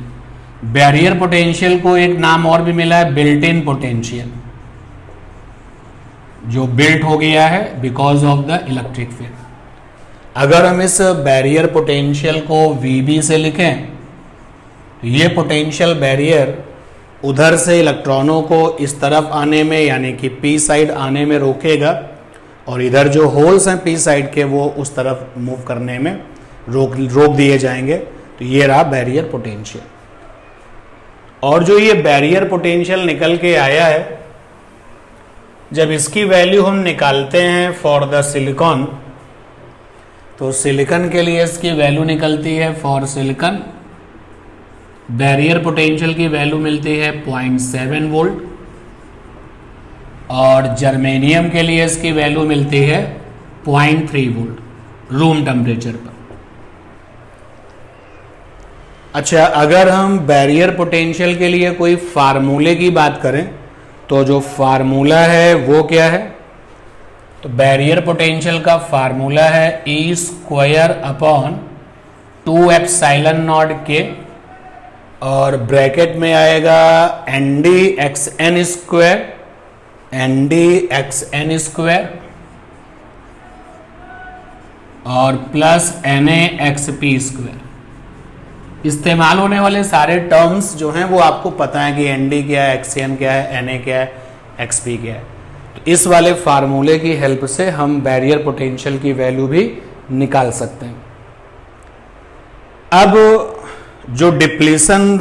barrier potential को एक नाम और भी मिला है, बिल्ट इन पोटेंशियल, जो बिल्ट हो गया है because of the electric field. अगर हम इस बैरियर पोटेंशियल को VB से लिखें तो ये पोटेंशियल बैरियर उधर से इलेक्ट्रॉनों को इस तरफ आने में यानी कि P साइड आने में रोकेगा, और इधर जो होल्स हैं P साइड के वो उस तरफ मूव करने में रोक दिए जाएंगे। तो ये रहा बैरियर पोटेंशियल। और जो ये बैरियर पोटेंशियल निकल के आया है, जब इसकी वैल्यू हम निकालते हैं फॉर द सिलिकॉन, तो सिलिकॉन के लिए इसकी वैल्यू निकलती है, फॉर सिलिकॉन बैरियर पोटेंशियल की वैल्यू मिलती है 0.7 वोल्ट, और जर्मेनियम के लिए इसकी वैल्यू मिलती है 0.3 वोल्ट रूम टेम्परेचर पर। अच्छा, अगर हम बैरियर पोटेंशियल के लिए कोई फार्मूले की बात करें तो जो फार्मूला है वो क्या है, तो बैरियर पोटेंशियल का फार्मूला है E²/2ε0K, और ब्रैकेट में आएगा NdXn² और प्लस NaXP²। इस्तेमाल होने वाले सारे टर्म्स जो हैं वो आपको पता है कि एन डी क्या है, एक्सएन क्या है, एन ए क्या है, एक्सपी क्या है। तो इस वाले फार्मूले की हेल्प से हम बैरियर पोटेंशियल की वैल्यू भी निकाल सकते हैं। अब जो डिप्लीशन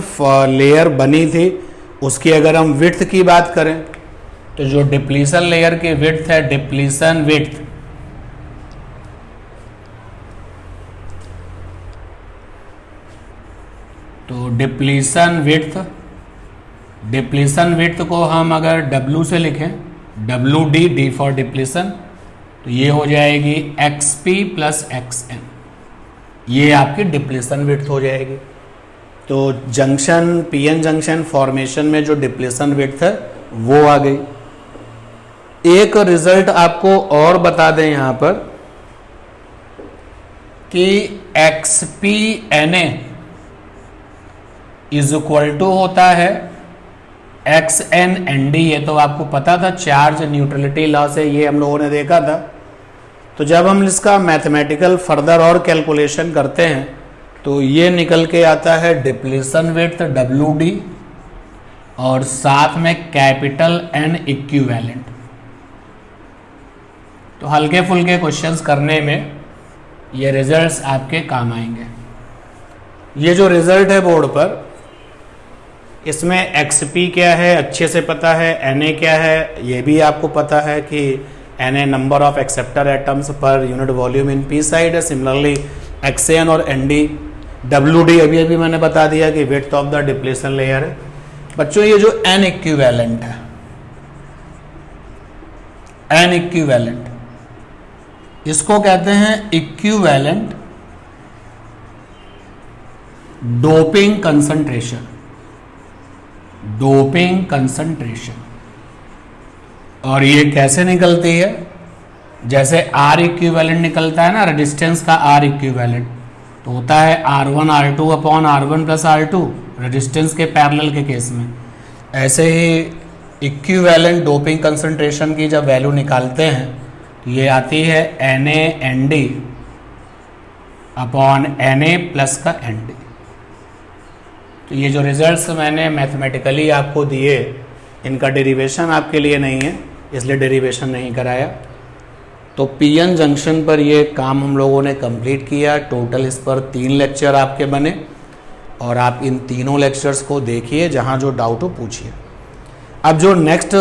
लेयर बनी थी उसकी अगर हम विड्थ की बात करें तो जो डिप्लीशन लेयर की विड्थ है, डिप्लीशन विड्थ, तो डिप्लीशन विड्थ को हम अगर W से लिखें, WD, D फॉर डिप्लीशन, तो ये हो जाएगी XP प्लस XN, ये आपकी डिप्लीशन विड्थ हो जाएगी। तो जंक्शन, पीएन जंक्शन फॉर्मेशन में जो डिप्लीशन विड्थ है वो आ गई। एक रिजल्ट आपको और बता दें यहां पर कि XPNA इज इक्वल टू होता है XNND, ये तो आपको पता था, चार्ज न्यूट्रलिटी लॉ से ये हम लोगों ने देखा था। तो जब हम इसका मैथमेटिकल फर्दर और कैलकुलेशन करते हैं तो ये निकल के आता है डिप्लीशन विड्थ WD और साथ में कैपिटल N इक्विवेलेंट। तो हल्के फुल्के क्वेश्चंस करने में ये रिजल्ट्स आपके काम आएंगे। ये जो रिजल्ट है बोर्ड पर, इसमें XP क्या है अच्छे से पता है, NA क्या है ये भी आपको पता है कि NA number of acceptor atoms per unit volume in P side है। सिमिलरली XN और ND, WD अभी अभी मैंने बता दिया कि width of the depletion layer है। बच्चों ये जो N इक्विवेलेंट है, N इक्विवेलेंट, इसको कहते हैं equivalent doping concentration, doping concentration. और ये कैसे निकलती है? जैसे R इक्विवेलेंट निकलता है ना, रेजिस्टेंस का R इक्विवेलेंट, तो होता है R1 R2 upon R1 plus R2 resistance के पैरेलल के केस में। ऐसे ही इक्विवेलेंट डोपिंग कंसंट्रेशन की जब वैल्यू निकालते हैं तो ये आती है NaND अपॉन Na प्लस का ND। तो ये जो रिजल्ट्स मैंने मैथमेटिकली आपको दिए, इनका डेरिवेशन आपके लिए नहीं है, इसलिए डेरिवेशन नहीं कराया। तो पीएन जंक्शन पर ये काम हम लोगों ने कंप्लीट किया। टोटल इस पर 3 लेक्चर आपके बने और आप इन तीनों लेक्चर्स को देखिए, जहाँ जो डाउट हो पूछिए। अब जो नेक्स्ट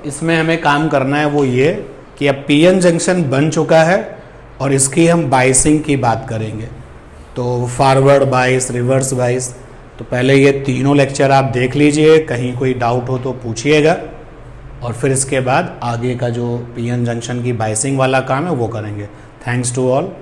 इसमें हमें काम करना है वो ये कि अब पीएन जंक्शन बन चुका है और इसकी हम बाइसिंग की बात करेंगे। तो फॉरवर्ड बाइस, रिवर्स बाइस, तो पहले ये तीनों लेक्चर आप देख लीजिए, कहीं कोई डाउट हो तो पूछिएगा और फिर इसके बाद आगे का जो पीएन जंक्शन की बाइसिंग वाला काम है वो करेंगे। Thanks to all.